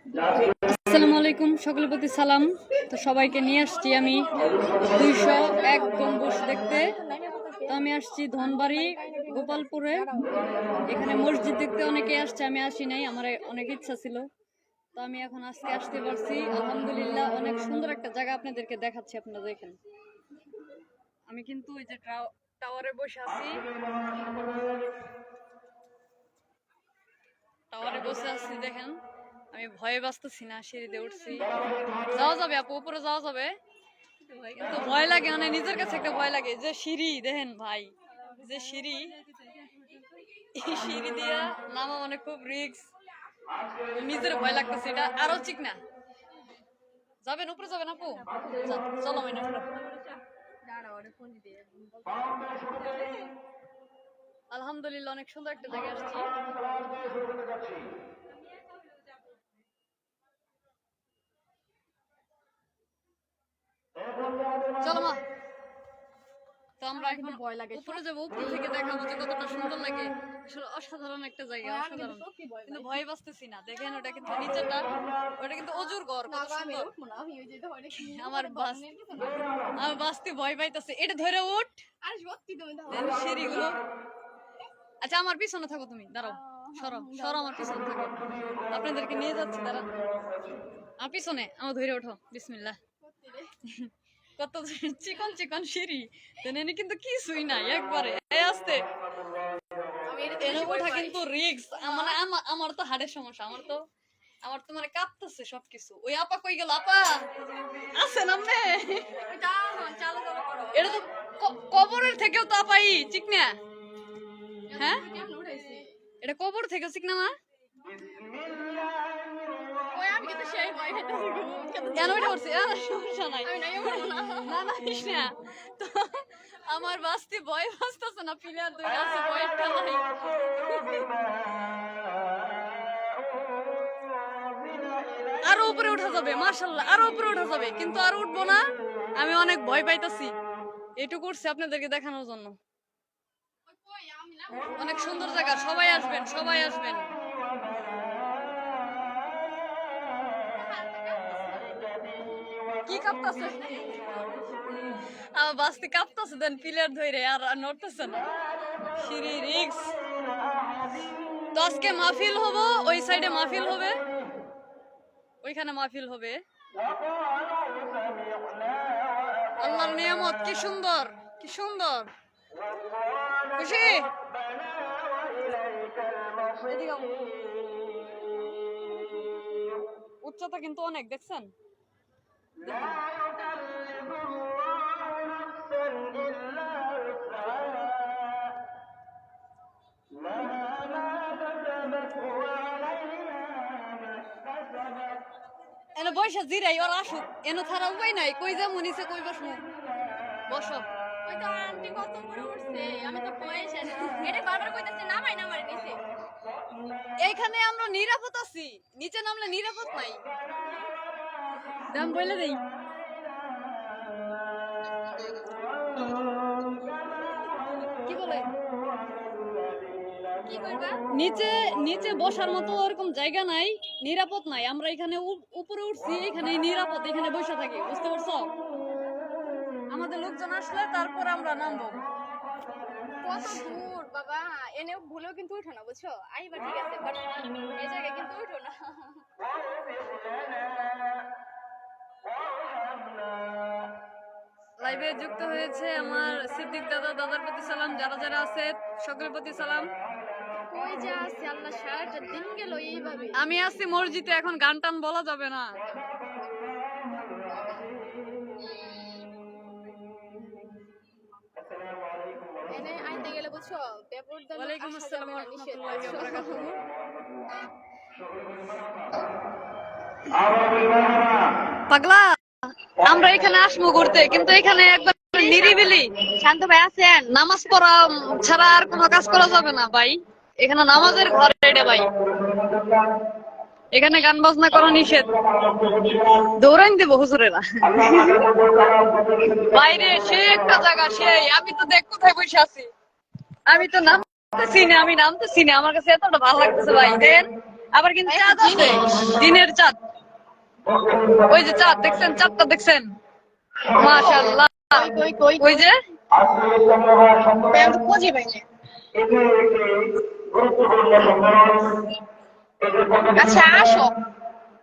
আসসালামু আলাইকুম, সকলের প্রতি সালাম। তো সবাইকে নিয়ে আসছি আমি 201 গম্বুজ দেখতে। তো আমি আসছি ধনবাড়ি গোপালপুরে। এখানে মসজিদ দেখতে অনেকে আসছে, আমি আসি নাই, আমার অনেক ইচ্ছা ছিল। তো আমি এখন আজকে আসতে পারছি, আলহামদুলিল্লাহ। অনেক সুন্দর একটা জায়গা আপনাদেরকে দেখাচ্ছি, আপনারা দেখেন। আমি কিন্তু ওই যে টাওয়ারে বসে আছি, দেখেন। আমি ভয়ে বাঁচতেছি না, সিঁড়িতে উঠছি। যাওয়া যাবে আপু, উপরে যাওয়া যাবে, কিন্তু ভয় লাগে, মানে নিজের কাছে একটা ভয় লাগে। যে সিঁড়ি দেখেন ভাই, যে সিঁড়ি, এই সিঁড়ি দিয়া নামা মানে খুব রিস্ক। নিজের ভয় লাগতেছে, এটা আরো ঠিক না। যাবেন উপরে, যাবেন আপু? চলো মানে আলহামদুলিল্লাহ, অনেক সুন্দর একটা জায়গায় আসছি। চলো মা। তো আমরা এখন উপরে যাবো, উপরে থেকে দেখাবো যে কতটা সুন্দর লাগে। আসলে অসাধারণ একটা জায়গা, অসাধারণ। কিন্তু ভয় বাঁচতেছি না, দেখেন ওটা কিন্তু নিচেটা, ওটা কিন্তু অজুর ঘর, কত সুন্দর। আমার বাঁচতে ভয় পাইতেছে। এটা ধরে উঠ সিঁড়িগুলো। আচ্ছা আমার পিছনে থাকো, তুমি দাঁড়াও, সরো সরো, আমার পিছনে থাকো, আপনাদেরকে নিয়ে যাচ্ছি, দাঁড়ান আমার পিছনে, আমার ধরে ওঠো, বিসমিল্লাহ। কত চিকন চিকন সিঁড়ি, কিন্তু কিছুই নাই, একবারে আসতে ওঠা কিন্তু রিস্ক। মানে আমার তো হাড়ের সমস্যা, আমার তো মানে কাঁপতেছে সবকিছু। ওই আপা কই গেল? আপা আছেন আপনি? এটা তো কবরের থেকেও তো আপাই চিকনা। হ্যাঁ, এটা কবর থেকে চিকনা মা। আমার বাঁচতে ভয় বাঁচতেছে না, প্লেয়ার দুই আছে, ভয় ঠেলাই। আরো উপরে উঠা যাবে, মাশাআল্লাহ, আরো উপরে উঠা যাবে, কিন্তু আর উঠবো না। আমি অনেক ভয় পাইতাছি, এটুকু করছি আপনাদেরকে দেখানোর জন্য। অনেক সুন্দর জায়গা, সবাই আসবেন, সবাই আসবেন। কি কাঁপতাছে? আমার বাস্তি কাঁপতাছে, দেন পিলার ধরে আর নড়তেছে না, সিঁড়ি রিক্স। তো আজকে মাহফিল হবো, ওই সাইডে মাহফিল হবে, ওইখানে মাহফিল হবে। আল্লাহর নিয়ামত, কি সুন্দর, কি সুন্দর, খুশি। উচ্চতা কিন্তু অনেক, দেখছেন? এনে বসে জিরাই, ওর আসুক, এনে ছাড়া উপায় নাই। কই যাবো নিচে, কই বসবো? বসো। ওই তো আন্টি কত উপরে উঠছে, আমি তো ভয়ে শেষ। এটা বারবার কইতাছে নামাই নামাই নিচে। এইখানে আমরা নিরাপদ আছি, নিচে নামলে নিরাপদ নাই। দাম বলে দেই। কি বলে? কি করবা? নিচে নিচে বসার মতো ওরকম জায়গা নাই, নিরাপদ নাই। আমরা এখানে উপরে উঠছি, এখানে নিরাপদ, এখানে বসে থাকি, বুঝতে পারছো? আমাদের লোকজন আসলে তারপর আমরা নামবো। কত দূর বাবা, এনেও ভুলেও কিন্তু উঠো না, বুঝছো? আইবা ঠিক আছে, বাট এই জায়গায় কিন্তু উঠো না। লাইভে যুক্ত হয়েছে আমার সিদ্দিক দাদা, দাদার প্রতি সালাম। যারা যারা আছে সকলের প্রতি সালাম। কই যে আছে আল্লাহ, সারাটা দিন গেল এইভাবে। আমি আছি মসজিদে, এখন গান টান বলা যাবে না। এনে আইতে গেলে বুঝছো, বেপরদা লোক ওয়ালাইকুম আসা আসসালাম যাবে ওয়া না, নিষেধ। রাহমাতুল্লাহি ওয়া বারাকাতুহু। পাগলা, আমরা এখানে আসবো ঘুরতে, কিন্তু এখানে একবার নিরিবিলি। শান্ত ভাই আছেন? নামাজ পড়া ছাড়া আর কোনো কাজ করা যাবে না ভাই। এখানে নামাজের ঘর রে ভাই, এখানে গান বাজনা করা নিষেধ। দৌড়ান দেবো হুজুরেরা বাইরে। সে একটা জায়গা, সেই আমি তো দেখ কোথায় বসে আছি। আমি তো নামতেছি না, আমি নামতেছি না, আমার কাছে এতটা ভালো লাগতেছে ভাই। দেন আবার কিন্তু চাঁদ আছে, দিনের চাঁদ। ওই যে চাঁদ দেখছেন, চাঁদটা দেখছেন? মাশাআল্লাহ। ওই যে আমি তো খুঁজে পাই না। আচ্ছা আসো,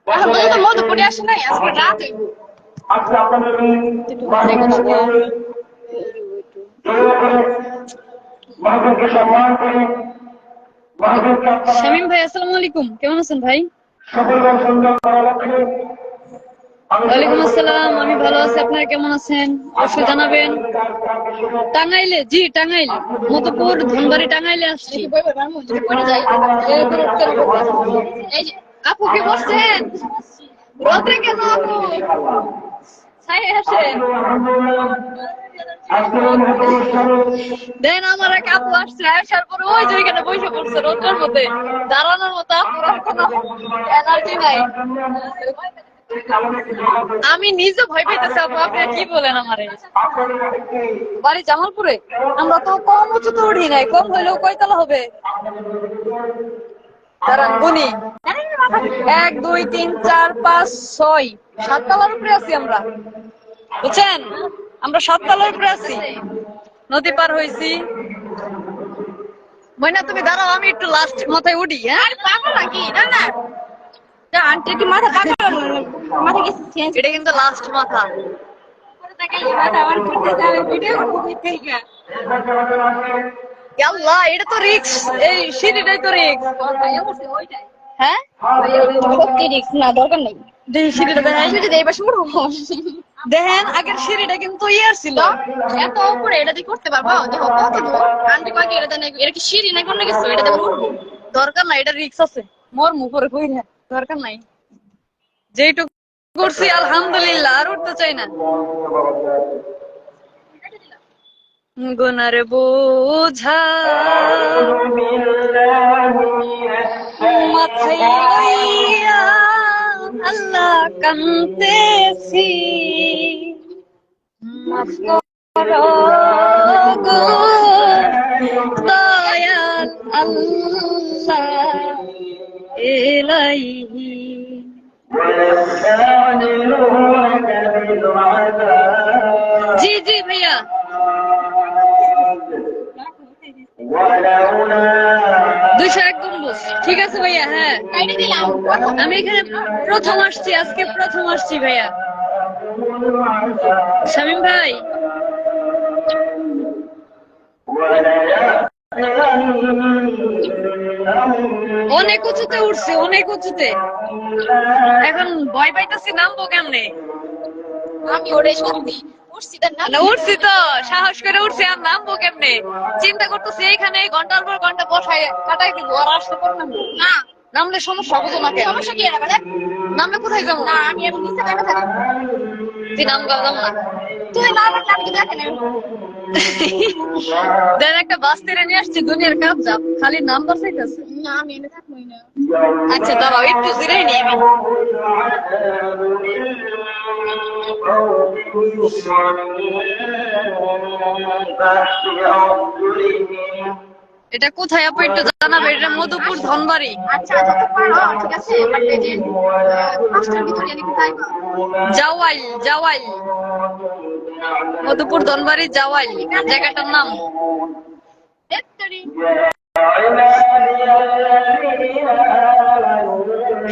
এখন তো মধুপুরে আসে নাই, আজকে রাত হইব। শামীম ভাই, আসসালামু আলাইকুম, কেমন আছেন ভাই? ওয়ালাইকুম আসসালাম, আমি ভালো আছি। আপনারা কেমন আছেন অবশ্যই জানাবেন। টাঙ্গাইলে? জি টাঙ্গাইল, মধুপুর, ধনবাড়ি, টাঙ্গাইলে আসছি। যদি পড়ে যাই। এই যে আপু কি বলছেন? রোদ্রে কেন আপু? ছাই আসেন। দেন আমার এক আপু আসছে, আসার পরে ওই যে ওইখানে বসে পড়ছে রোদ্রের মধ্যে, দাঁড়ানোর মতো আপুর আর কোনো এনার্জি নাই। আমি নিজে ভয় পাইতেছি আপু, আপনি কি বলেন আমারে? বাড়ি জামালপুরে? আমরা তো কম উঁচুতে উঠি নাই, কম হইলেও কয়তলা হবে? দাঁড়ান গুনি, 1 2 3 4 5 6 7 তলার উপরে আছি আমরা, বুঝছেন? আমরা 7 তলার উপরে আছি, নদী পার হইছি। ময়না তুমি দাঁড়াও, আমি একটু লাস্ট মাথায় উঠি। হ্যাঁ পাগল নাকি? না না, আন্টি কি মাথা পাগল? মাথা কি চেঞ্জ? এটা কিন্তু লাস্ট মাথা। আল্লাহ, এটা তো রিক্স, এই সিঁড়িটাই তো রিক্স। হ্যাঁ সত্যি রিস্ক না, দরকার নেই। দেখি সিঁড়িটা দেখাই। আমি যদি এই পাশে উঠবো, দেখেন আগের সিঁড়িটা কিন্তু ইয়ার ছিল। এত উপরে এটা দিয়ে করতে পারবো? দেখো কত দূর। আন্টি কয়েক এটা দেন, এটা কি সিঁড়ি না কোনো কিছু? এটা দেবো উঠবো। দরকার নাই, এটা রিক্স আছে। মোর মুখরে কই না, দরকার নাই। যেইটুকু করছি আলহামদুলিল্লাহ, আর উঠতে চাই না। গুনার বোঝা মাথায় লইয়া আল্লাহ কান্দেছি, মাফ করো গো দয়াল আল্লাহ ইলাইহি। জি জি ভাইয়া, 201 গম্বুজ। ঠিক আছে ভাইয়া, হ্যাঁ কাইটে দিলাম। আমি এখানে প্রথম আসছি, আজকে প্রথম আসছি ভাইয়া। শামীম ভাই, অনেক উঁচুতে উঠছি, অনেক উঁচুতে। এখন ভয় পাইতেছি, নামবো কেমনে? আমি ওরে সত্যি উঠছি তার না। না উঠছি তো, সাহস করে উঠছি, আর নামবো কেমনে চিন্তা করতেছি। এইখানে ঘন্টার পর ঘন্টা বসায় কাটাই দিব, আর আসতে পারলাম না, নামলে সমস্যা হবে না। কেন সমস্যা কি? এবারে নামলে কোথায় যাবো? না, আমি এখন নিচে দেখা থাকি। তুই নাম গাও, যাবো না। তুই না না, আমি তো দেখেন। দেন একটা বাস তেরে নিয়ে আসছি, দুনিয়ার কাজ যাব, খালি নাম্বার চাইতেছে। না, আমি এনে থাকবোই না। আচ্ছা দাঁড়াও, একটু জিরাই নিই আমি। এটা কোথায় আপু একটু জানাবে? এটা মধুপুর, ধনবাড়ি। আচ্ছা যত পারো ঠিক আছে, বাট এই যে 5টার ভিতরে এনে কোথায় গো? জাওয়াইল, জাওয়াইল, মধুপুর, ধনবাড়ি, জাওয়াইল জায়গাটার নাম। দেখতরি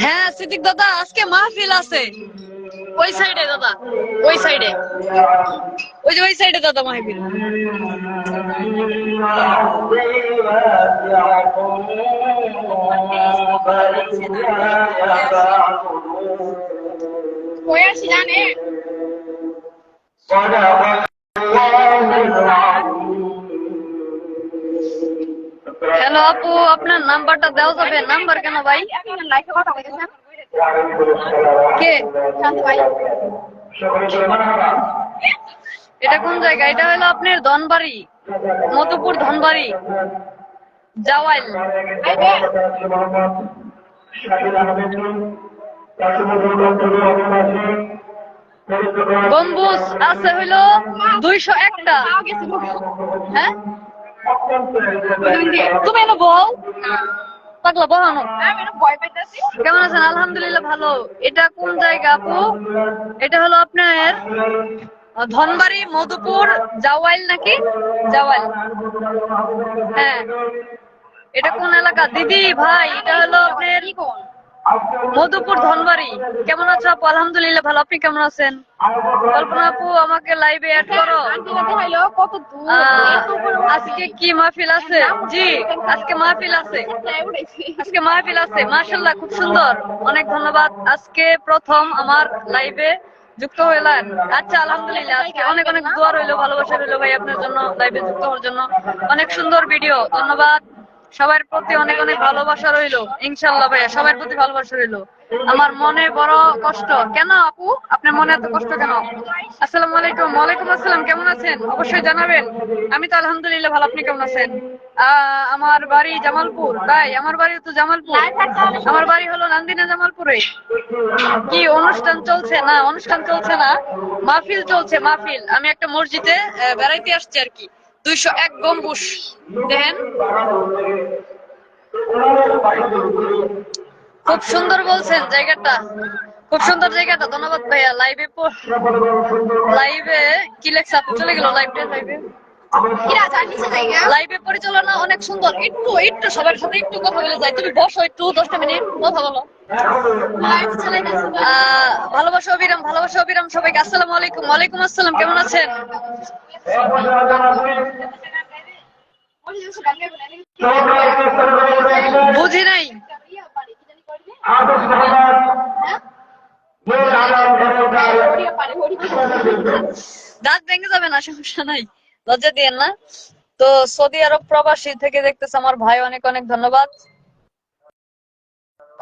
হ্যাঁ সিদ্দিক দাদা, আজকে মাহফিল আছে ওই সাইডে দাদা, ওই সাইডে, ওই যে ওই সাইডে দাদা মাহফিল। কই আসি জানে? হ্যালো আপু, আপনার নাম্বারটা দেওয়া যাবে? নাম্বার কেন ভাই? আপনি লাইভে কথা বলতেছেন? কে? শান্ত ভাই। এটা কোন জায়গা? এটা হলো আপনার ধনবাড়ি, মধুপুর, ধনবাড়ি, জাওয়াইল। গম্বুজ আছে হইলো 201টা। পাও গেছে গো। হ্যাঁ তুমি এনে বল। পাগলা বহানো। আমি একটু ভয় পেতেছি। কেমন আছেন? আলহামদুলিল্লাহ ভালো। এটা কোন জায়গা আপু? এটা হলো আপনার ধনবাড়ি, মধুপুর, জাওয়াইল নাকি? জাওয়াইল। হ্যাঁ, এটা কোন এলাকা দিদি ভাই? এটা হলো আপনার কি কোন? মধুপুর, ধনবাড়ি। কেমন আছো আপু? আলহামদুলিল্লাহ ভালো। আপনি কেমন আছেন? কল্পনা আপু আমাকে লাইভে অ্যাড করো। আন্টিরা দেখাইলো কত দূর। এত উপরে আজকে কি মাহফিল আছে? জি, আজকে মাহফিল আছে। আজকে মাহফিল আছে। মাশাআল্লাহ, খুব সুন্দর। অনেক ধন্যবাদ। আজকে প্রথম আমার লাইভে যুক্ত হলেন। আচ্ছা, আলহামদুলিল্লাহ। আজকে অনেক অনেক দোয়া রইলো, ভালোবাসা রইলো ভাই আপনার জন্য, লাইভে যুক্ত হওয়ার জন্য। অনেক সুন্দর ভিডিও, ধন্যবাদ। সবার প্রতি অনেক অনেক ভালোবাসা রইলো। ইনশাআল্লাহ ভাইয়া, সবার প্রতি ভালোবাসা রইলো। আমার মনে বড় কষ্ট। কেন আপু, আপনার মনে এত কষ্ট কেন? আসসালামু আলাইকুম। ওয়ালাইকুম আসসালাম। কেমন আছেন? অবশ্যই জানাবেন। আমি তো আলহামদুলিল্লাহ ভালো। আপনি কেমন আছেন? আমার বাড়ি জামালপুর। তাই? আমার বাড়ি তো জামালপুর। আমার বাড়ি হলো নান্দিনা, জামালপুরে। কি অনুষ্ঠান চলছে? না, অনুষ্ঠান চলছে না, মাহফিল চলছে, মাহফিল। আমি একটা মসজিদে বেড়াইতে আসছি আর কি। 201 গম্বুজ দেখেন, খুব সুন্দর বলছেন জায়গাটা, খুব সুন্দর জায়গাটা। ধন্যবাদ ভাইয়া। লাইভে কি লেখছে আপু? চলে গেল লাইভে। লাইভে পরিচালনা অনেক সুন্দর। একটু একটু সবার সাথে একটু কথা বলে যাই। তুমি বসো একটু 10টা মিনিট কথা বলো। ভালোবাসা অবিরাম, ভালোবাসা অবিরাম সবাইকে। আসসালামু আলাইকুম। ওয়ালাইকুম আসসালাম। কেমন আছেন? বুঝি নাই। দাঁত ভেঙে যাবে না, সমস্যা নাই, লজ্জা দিয়েন না। তো সৌদি আরব প্রবাসী থেকে দেখতেছে আমার ভাই, অনেক অনেক ধন্যবাদ।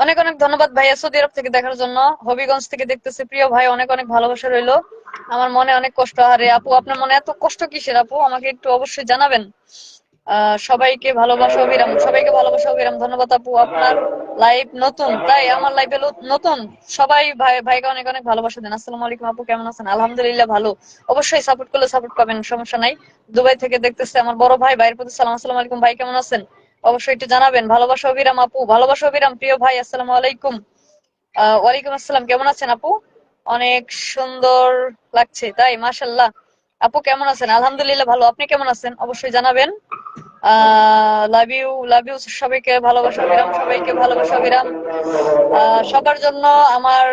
অনেক অনেক ধন্যবাদ ভাইয়া সৌদি আরব থেকে দেখার জন্য। হবিগঞ্জ থেকে দেখতেছে প্রিয় ভাই, অনেক অনেক ভালোবাসা রইলো। আমার মনে অনেক কষ্ট। আরে আপু, আপনার মনে এত কষ্ট কিসের আপু? আমাকে একটু অবশ্যই জানাবেন। সবাইকে ভালোবাসা অবিরাম, সবাইকে ভালোবাসা অবিরাম। ধন্যবাদ আপু। আপনার লাইভ নতুন, তাই আমার লাইভে নতুন। সবাই ভাইকে অনেক অনেক ভালোবাসা দেন। আসসালামু আলাইকুম আপু, কেমন আছেন? আলহামদুলিল্লাহ ভালো। অবশ্যই সাপোর্ট করলে সাপোর্ট পাবেন, সমস্যা নাই। দুবাই থেকে দেখতেছে আমার বড় ভাই, ভাইয়ের প্রতি সালাম। আসসালামু আলাইকুম ভাই, কেমন আছেন? অবশ্যই একটু জানাবেন। ভালোবাসা অবিরাম আপু, ভালোবাসা অবিরাম প্রিয় ভাই। আসসালামু আলাইকুম। ওয়ালাইকুম আসসালাম। কেমন আছেন আপু? অনেক সুন্দর লাগছে, তাই? মাশাআল্লাহ। আপু কেমন আছেন? আলহামদুলিল্লাহ ভালো। আপনি কেমন আছেন? অবশ্যই জানাবেন। Love you, love you. সবাইকে ভালোবাসা অবিরাম, সবাইকে ভালোবাসা অবিরাম। সবার জন্য আমার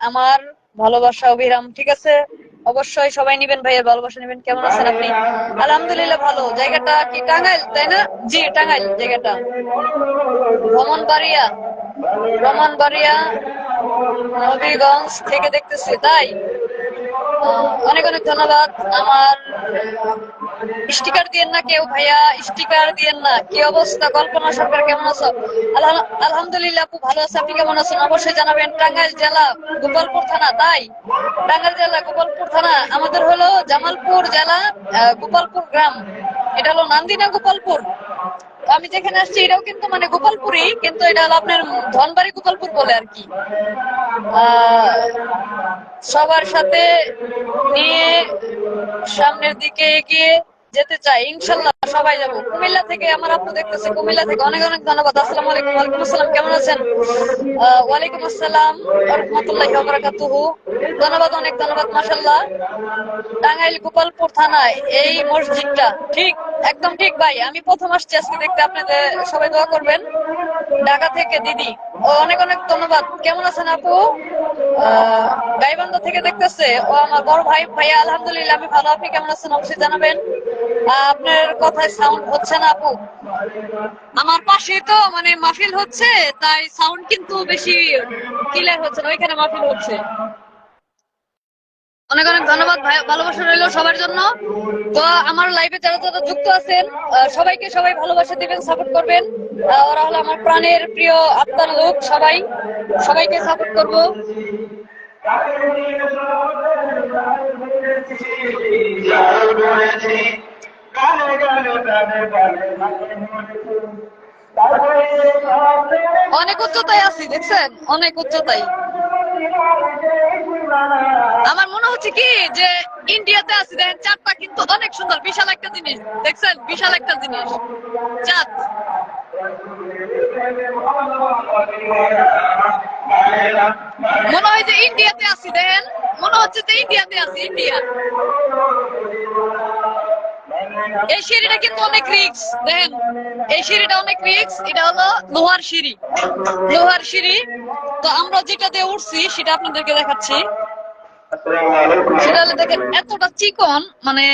আমার ভালোবাসা অবিরাম। ঠিক আছে, অবশ্যই সবাই নিবেন, ভাইয়ের ভালোবাসা নিবেন। কেমন আছেন আপনি? আলহামদুলিল্লাহ ভালো। জায়গাটা কি টাঙ্গাইল, তাই না? জি, টাঙ্গাইল জায়গাটা। ব্রাহ্মণবাড়িয়া, ব্রাহ্মণবাড়িয়া হবিগঞ্জ থেকে দেখতেছি, তাই? অনেক অনেক ধন্যবাদ। আমার স্টিকার দিয়েন না কেউ ভাইয়া, স্টিকার দিয়েন না। কি অবস্থা? কল্পনা সরকার, কেমন আছো? আলহামদুলিল্লাহ আপু ভালো আছে। আপনি কেমন আছেন? অবশ্যই জানাবেন। টাঙ্গাইল জেলা, গোপালপুর থানা, তাই? টাঙ্গাইল জেলা, গোপালপুর থানা। আমাদের হলো জামালপুর জেলা, গোপালপুর গ্রাম। এটা হলো নান্দিনা, গোপালপুর। আমি যেখানে আসছি এটাও কিন্তু মানে গোপালপুরই, কিন্তু এটা হলো আপনার ধনবাড়ি গোপালপুর বলে আর কি। সবার সাথে নিয়ে সামনের দিকে এগিয়ে যেতে চাই, ইনশাল্লাহ সবাই যাবো। কুমিল্লা থেকে আমার আপু দেখতেছে, কুমিল্লা থেকে। অনেক অনেক ধন্যবাদ। আসসালামু আলাইকুম। ওয়ালাইকুম আসসালাম। কেমন আছেন? ওয়ালাইকুম আসসালাম ওয়া রাহমাতুল্লাহি ওয়া বারাকাতুহু। ধন্যবাদ, অনেক ধন্যবাদ। মাশাআল্লাহ। টাঙ্গাইল গোপালপুর থানায় এই মসজিদটা, ঠিক একদম ঠিক ভাই। আমি প্রথম আসছি আজকে দেখতে, আপনাদের সবাই দোয়া করবেন। ঢাকা থেকে দিদি, অনেক অনেক ধন্যবাদ। কেমন আছেন আপু? গাইবান্ধা থেকে দেখতেছে ও আমার বড় ভাই। ভাইয়া আলহামদুলিল্লাহ আমি ভালো। আপনি কেমন আছেন? অবশ্যই জানাবেন। আপনার কথায় সাউন্ড হচ্ছে না আপু। আমার পাশে তো মানে মাহফিল হচ্ছে, তাই সাউন্ড কিন্তু বেশি ক্লিয়ার হচ্ছে না। ওইখানে মাহফিল হচ্ছে। অনেক অনেক ধন্যবাদ ভাই, ভালোবাসা রইল সবার জন্য। তো আমার লাইভে যারা যারা যুক্ত আছেন সবাইকে সবাই ভালোবাসা দিবেন, সাপোর্ট করবেন। ওরা হলো আমার প্রাণের প্রিয় আত্মার লোক। সবাই সবাইকে সাপোর্ট করব। অনেক উচ্চতায় আছি, দেখছেন? অনেক উচ্চতায়। আমার মনে হচ্ছে কি যে ইন্ডিয়াতে আছি। দেখেন চাঁদটা কিন্তু অনেক সুন্দর, বিশাল একটা জিনিস। দেখছেন? বিশাল একটা জিনিস চাঁদ। মনে হয় যে ইন্ডিয়াতে আছি, দেখেন মনে হচ্ছে যে ইন্ডিয়াতে আছি, ইন্ডিয়া। এই সিঁড়িটা কিন্তু অনেক রিক্স, দেখেন এই সিঁড়িটা অনেক রিক্স। এটা হলো লোহার সিঁড়ি, লোহার সিঁড়ি। তো আমরা যেটা দিয়ে উঠছি সেটা আপনাদেরকে দেখাচ্ছি। সেটা হলে দেখেন এতটা চিকন, মানে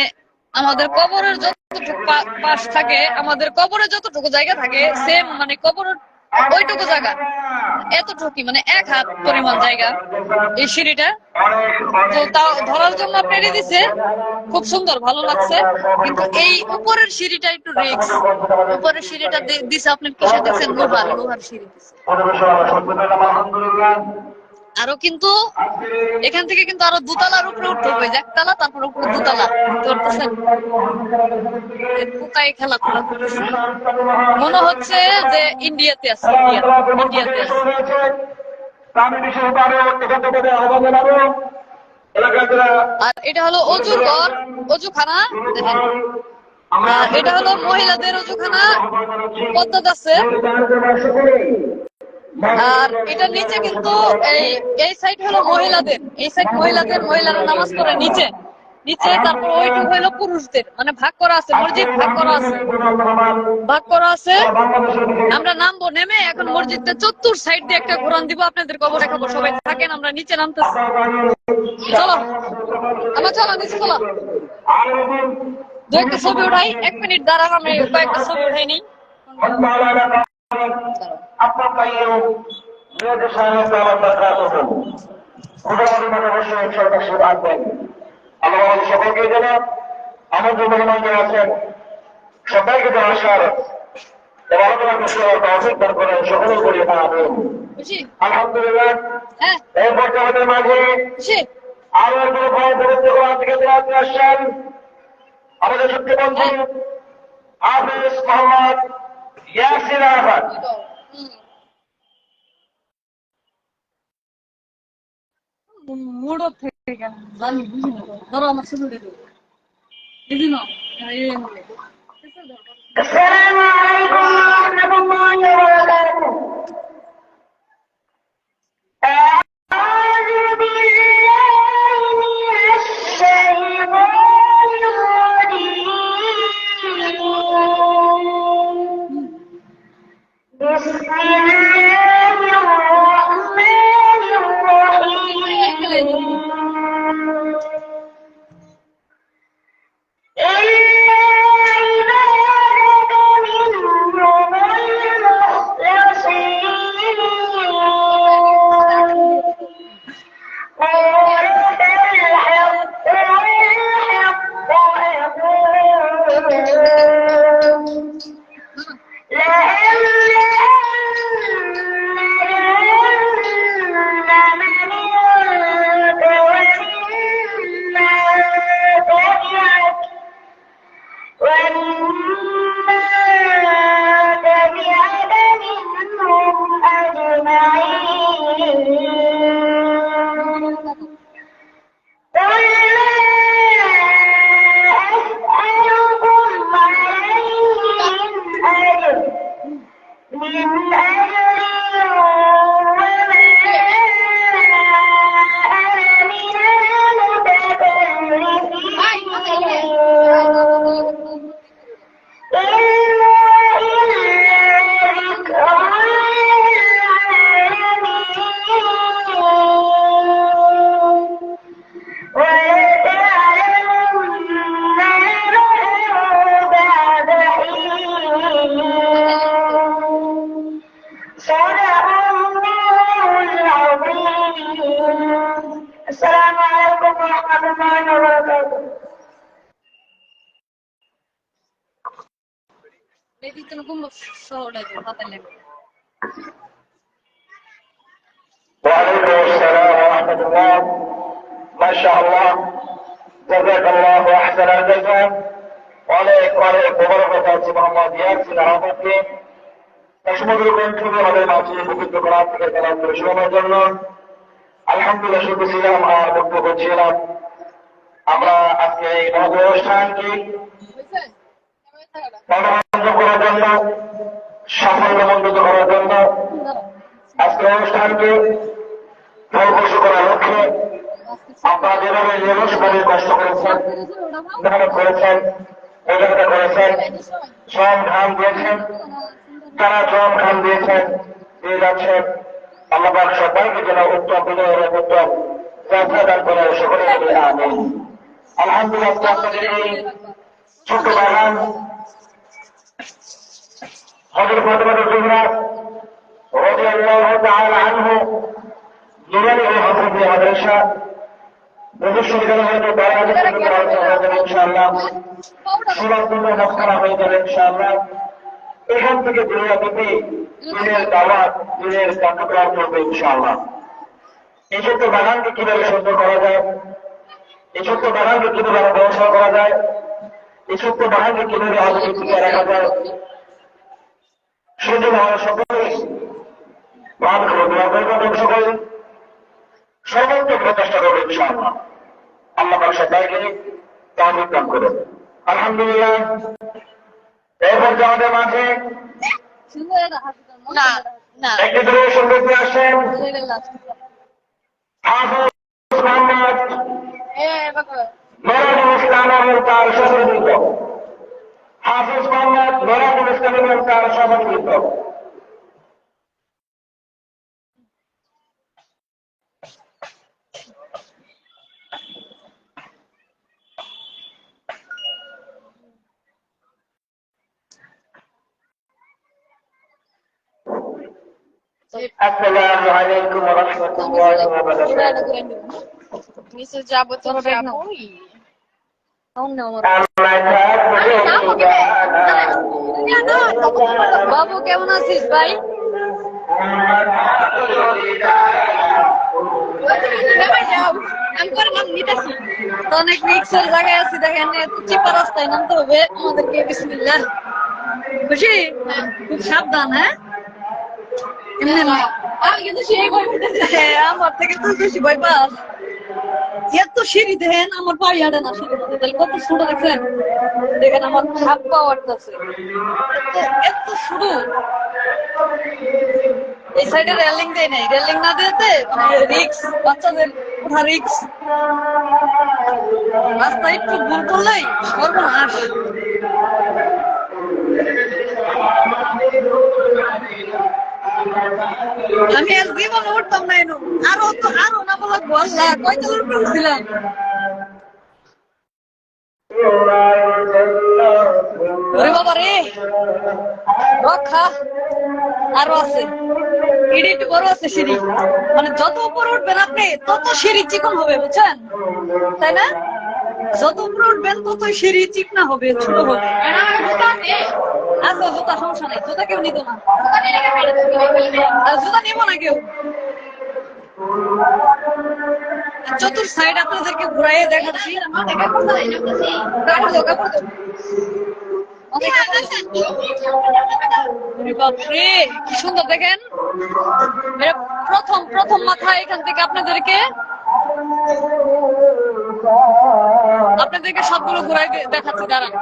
আমাদের কবরের যতটুকু পাশ থাকে, আমাদের কবরে যতটুকু জায়গা থাকে সেম, মানে কবরের ওইটুকু জায়গা এতটুকু, মানে 1 হাত পরিমাণ জায়গা এই সিঁড়িটা। তো তাও ধরার জন্য পেরে দিছে, খুব সুন্দর, ভালো লাগছে। কিন্তু এই উপরের সিঁড়িটা একটু রিস্ক। উপরের সিঁড়িটা দিছে আপনার কিসে দেখছেন? লোহার, লোহার সিঁড়ি দিছে। আরো কিন্তু এখান থেকে কিন্তু আরো 2 তলার উপরে উঠতে হবে, 1 তলা তারপর উপরে 2 তলা, ধরতেছেন? পোকায় খেলাধুলা করতেছে, মনে হচ্ছে যে ইন্ডিয়াতে আছে, ইন্ডিয়াতে আছে। আর এটা হলো অজুর ঘর, অজুখানা দেখেন। আর এটা হলো মহিলাদের অজুখানা, পদ্মা আছে। আর এটা নিচে কিন্তু এই সাইড হলো মহিলাদের, এই সাইড মহিলাদের, মহিলারা নামাজ পড়ে নিচে নিচে। তারপর ওইটুকু হলো পুরুষদের, মানে ভাগ করা আছে, মসজিদ ভাগ করা আছে, ভাগ করা আছে। আমরা নামবো, নেমে এখন মসজিদটা চতুর সাইড দিয়ে একটা ঘোরান দিব, আপনাদের কবর দেখাবো। সবাই থাকেন, আমরা নিচে নামতেছি। চলো আমরা, চলো নিচে চলো, 2-1টা ছবি উঠাই। 1 মিনিট দাঁড়ান, আমি কয়েকটা ছবি উঠাই নিই। সকলকে যেন আমার যে মেহমান আছেন সবাইকে যেন আসার সকলের করি আলহামদুলিল্লাহ। এই পর্যায়ের মাঝে আরো একজন থেকে আসছেন আমাদের শক্তিবন্ধু হাফেজ মোহাম্মদ ইয়াসির আহমদ। মুড থেকে গেল, জানি বুঝি না, ধরো আমার ছবি দেখো, বুঝি না। আসসালামু আলাইকুম ওয়া রাহমাতুল্লাহি ওয়া বারাকাতুহু। আউযু বিল্লাহি মিনাশ শাইতানির রাজীম। বিসমিল্লাহির রাহমানির রাহিম। Assalamu alaikum warahmatullahi wabarakatuh. দেখি তুমি কোন শহরে যাও, হাতে লেখো। وعليكم السلام ورحمة الله. ما شاء الله. جزاك الله أحسن الجزاء. وعليكم وبركة محمد ياسين আহমদকে সমগ্র কণ্ঠকে আমাদের মাঝে উপস্থিত করার থেকে কালাম করে শোনার জন্য আলহামদুলিল্লাহ শুনছিলাম আর বক্তব্য ছিলাম। আমরা আজকে এই মহৎ অনুষ্ঠানটি মনোরঞ্জন করার জন্য সাফল্যমণ্ডিত করার জন্য আজকের অনুষ্ঠানকে ফলপ্রসূ করার লক্ষ্যে আপনারা যেভাবে নিরসভাবে কষ্ট করেছেন, মেহনত করেছেন, এগারোটা করেছেন, শ্রম ঘাম দিয়েছেন, তারা শ্রম ঘাম দিয়েছেন, দিয়ে যাচ্ছেন। আল্লাহ পাক সবাইকে যেন উত্তম বিনয় এবং উত্তম যাত্রা দান করে সকলে বলি আমিন। আলহামদুলিল্লাহ, আপনাদের এই ছোট্ট বাগান হযরত ফাতেমা জোহরা রাদিয়াল্লাহু তাআলা আনহু নুরানি হযরত মাদ্রাসা বিশ্ববিদ্যালয় হয়তো তারা ইনশাআল্লাহ সুরাতুল মুখতারা হয়ে যাবে ইনশাআল্লাহ। এখান থেকে দুনিয়াব্যাপী দিনের দাওয়াত, দিনের কার্যক্রম চলবে ইনশাআল্লাহ। এই ছোট্ট বাগানকে কিভাবে সুন্দর করা যায়, এই ছোট্ট বাগানকে কিভাবে ব্যবসা করা যায়, এই ছোট্ট বাগানকে কিভাবে আলোচিত রাখা যায়, সেজন্য আমরা সকলে সকল সর্বোত্তম প্রচেষ্টা করবে ইনশাআল্লাহ। আল্লাহ পাক সবাইকে তাওফীক দান করুন। আলহামদুলিল্লাহ, এরপর যে আমাদের মাঝে একটি দূরে সঙ্গীত আসেন হাফেজ মোহাম্মদ মেরাজুল ইসলাম এবং তার সহযোগিত। হাফেজ মোহাম্মদ মেরাজুল ইসলাম এবং তার সহযোগিত। আসসালামু আলাইকুম ওয়া রাহমাতুল্লাহি ওয়া বারাকাতুহু। নিচে যাবো তো যাবোই। বাবু কেমন আছিস ভাই? অনেক রিক্সের জায়গায় আছি, দেখেন এত চিপা রাস্তায় নামতে হবে আমাদেরকে। বিসমিল্লাহ। খুশি? খুব সাবধান। হ্যাঁ, আমি কিন্তু সেই ভয় পেতেছি। আমার থেকে তুই বেশি ভয় পাস। এত সিঁড়ি দেখেন, আমার পাড়ি হাঁটে না সিঁড়ি মধ্যে। তাহলে কত ছোট দেখছেন? দেখেন আমার হাত পা আটকাছে, এত ছোট। এই সাইডে রেলিং দেয় নাই, রেলিং না দিতে রিক্স, বাচ্চাদের ওঠা রিক্স। রাস্তা একটু ভুল করলেই সর্বনাশ। আমি আর জীবনে উঠতাম না এনো, আরো না বলা বললা কয়তলার উপরে উঠছিলাম। ওরে বাবা রে, রক্ষা আরো আছে, সিঁড়ি একটু বড় আছে সিঁড়ি। মানে যত উপরে উঠবেন আপনি তত সিঁড়ি চিকন হবে, বুঝছেন তাই না? যত উপরে উঠবেন ততই সিঁড়ি চিকনা হবে, ছোট হবে। আচ্ছা, জুতা সমস্যা নাই, জুতা কেউ নিত না, জুতা নিব না কেউ। চতুর সাইড আপনাদেরকে ঘুরাইয়ে দেখাচ্ছি। বাপরে কি সুন্দর দেখেন। প্রথম মাথা এখান থেকে আপনাদেরকে সবগুলো ঘুরাই দেখাচ্ছি, দাঁড়ান।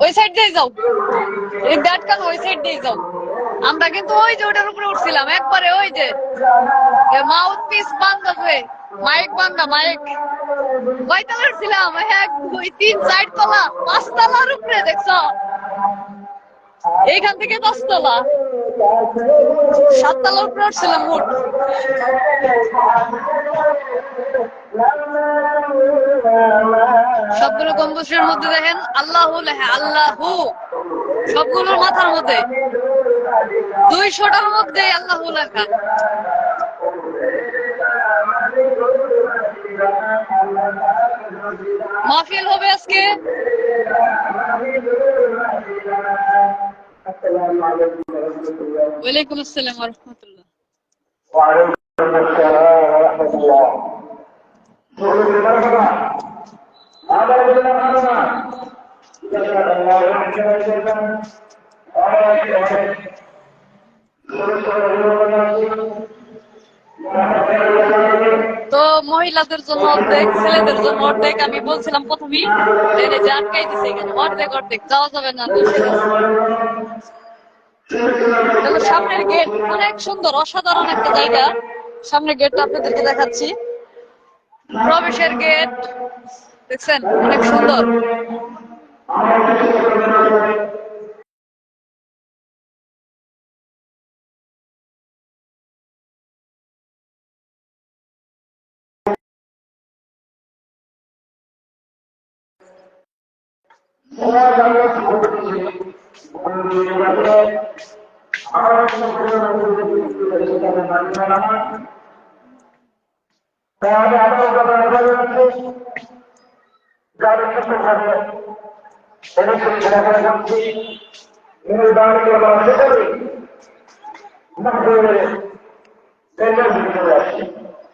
ওই সাইড দিয়ে যাও, ওই সাইড দিয়ে যাও। আমরা কিন্তু ওই যে ওটার উপরে উঠছিলাম একবারে, ওই যে মাউথ পিস বান্ধবে, মাইক বান্ধা, মাইক। কয়তলা উঠছিলাম? 1 2 3 4 তলা, 5 তলার উপরে, দেখছ? এইখান থেকে 5 তলা, 7 তলার উপরে উঠছিলাম মোট। সবগুলো গম্বুজের মধ্যে দেখেন আল্লাহু লেখা, আল্লাহু সবগুলোর মাথার মধ্যে, 200টার মধ্যে আল্লাহু লেখা। মাহফিল হবে আজকে। ওয়ালাইকুম আসসালাম ওয়া রাহমাতুল্লাহ। وعليكم السلام ورحمة الله. شكرا لك. هذا الذي أمرنا. جزاك الله خيرا. তো মহিলাদের জন্য অর্ধেক, ছেলেদের জন্য অর্ধেক। আমি বলছিলাম প্রথমেই যে আটকাই দিছে এখানে, অর্ধেক অর্ধেক যাওয়া যাবে না। দেখো সামনের গেট অনেক সুন্দর, অসাধারণ একটা জায়গা। সামনের গেটটা আপনাদেরকে দেখাচ্ছি, প্রবেশের গেট দেখছেন, অনেক সুন্দর।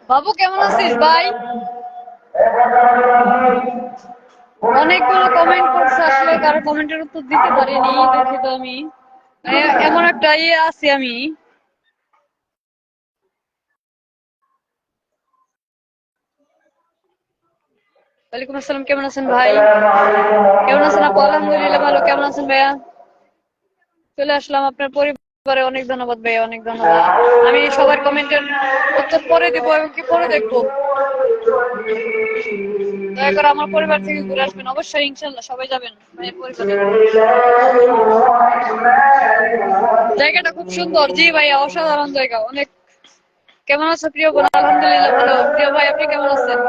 বাবু কেমন আছিস ভাই? অনেকগুলো কমেন্ট করছে, আসলে কারো কমেন্টের উত্তর দিতে পারিনি, দুঃখিত আমি। এমন একটা আছি আমি। ওয়ালাইকুম আসসালাম, কেমন আছেন ভাই? কেমন আছেন আপু? আলহামদুলিল্লাহ ভালো। কেমন আছেন ভাইয়া? চলে আসলাম আপনার পরিবারে। অনেক ধন্যবাদ ভাইয়া, অনেক ধন্যবাদ। আমি সবার কমেন্টের উত্তর পরে দেবো এবং কি পরে দেখবো। দয়া করে আমার পরিবার থেকে ঘুরে আসবেন অবশ্যই, ইনশাল্লাহ সবাই যাবেন ভাইয়ের পরিবারে। জায়গাটা খুব সুন্দর। জি ভাইয়া, অসাধারণ জায়গা অনেক। কেমন আছো প্রিয় বোন? আলহামদুলিল্লাহ ভালো। প্রিয় ভাই আপনি কেমন আছেন?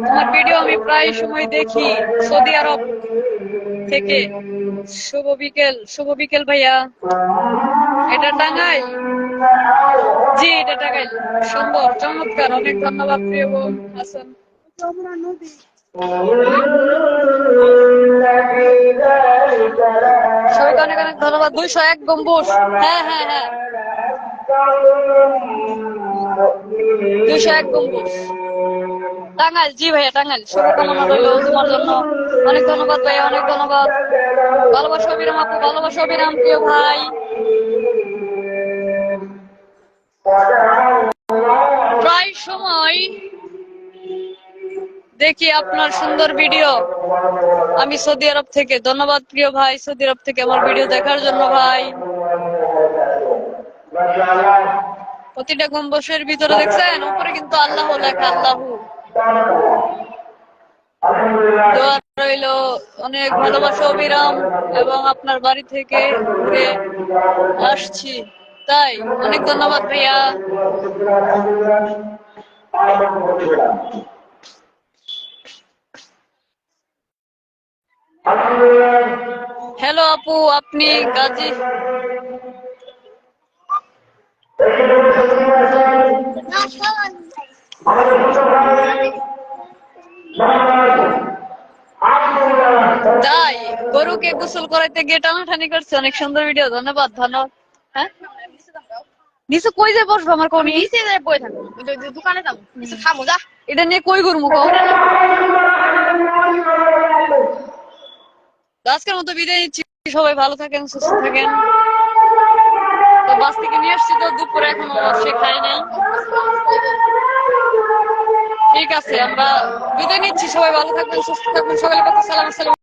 তোমার ভিডিও আমি প্রায় সময় দেখি সৌদি আরব থেকে। শুভ বিকেল। শুভ বিকেল ভাইয়া। এটা টাঙ্গাইল? জি এটা টাঙ্গাইল। সুন্দর, চমৎকার, অনেক ধন্যবাদ প্রিয় বোন হাসান। সবাইকে অনেক অনেক ধন্যবাদ। 201 গম্বুজ। হ্যাঁ হ্যাঁ হ্যাঁ, 201 গম্বুজ টাঙ্গাইল। জি ভাইয়া টাঙ্গাইল। শুভকামনা রইল তোমার জন্য। অনেক ধন্যবাদ ভাইয়া, অনেক ধন্যবাদ। ভালোবাসা অবিরাম আপু, ভালোবাসা অবিরাম প্রিয় ভাই। প্রায় সময় দেখি আপনার সুন্দর ভিডিও আমি সৌদি আরব থেকে। ধন্যবাদ প্রিয় ভাই, সৌদি আরব থেকে আমার ভিডিও দেখার জন্য ভাই। প্রতিটা গম্বুজের ভিতরে দেখছেন উপরে কিন্তু আল্লাহ লেখা, আল্লাহু। দোয়া রইল, অনেক ভালোবাসা অবিরাম। এবং আপনার বাড়ি থেকে ঘুরে আসছি, তাই অনেক ধন্যবাদ ভাইয়া। হ্যালো আপু, আপনি গাজী? তাই গরুকে গোসল করাইতে গিয়ে টানাটানি করছে। অনেক সুন্দর ভিডিও, ধন্যবাদ ধন্যবাদ। হ্যাঁ নিচে কই যে বসবো? আমার কোন নিচে বই থাকবো, দোকানে যাবো, কিছু খাবো। যা, এটা নিয়ে কই ঘুরবো? আজকের মতো বিদায় নিচ্ছি। সবাই ভালো থাকেন, সুস্থ থাকেন। তো বাস থেকে নিয়ে আসছি তো, দুপুরে এখনো সে খাই নাই। ঠিক আছে, আমরা বিদায় নিচ্ছি। সবাই ভালো থাকবেন, সুস্থ থাকবেন। সকালে কথা সালাম।